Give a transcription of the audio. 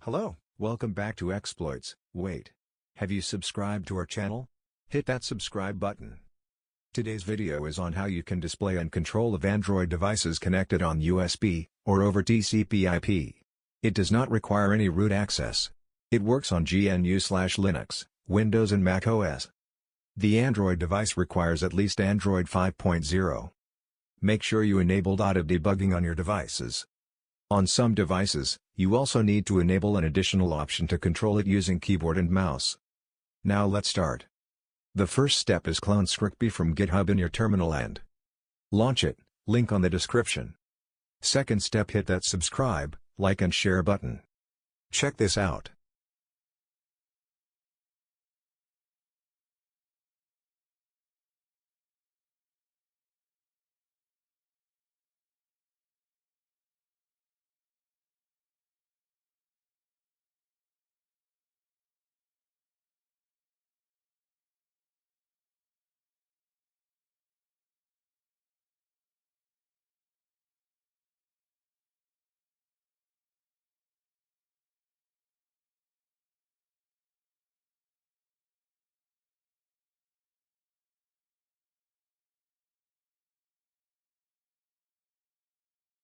Hello, welcome back to Exploits. Wait, have you subscribed to our channel? Hit that subscribe button. Today's video is on how you can display and control of Android devices connected on USB or over TCP/IP. It does not require any root access. It works on GNU/Linux, Windows and Mac OS. The Android device requires at least Android 5.0. Make sure you enable auto debugging on your devices. On some devices, you also need to enable an additional option to control it using keyboard and mouse. Now let's start. The first step is clone scrcpy from GitHub in your terminal and launch it, link on the description. Second step, hit that subscribe, like and share button. Check this out,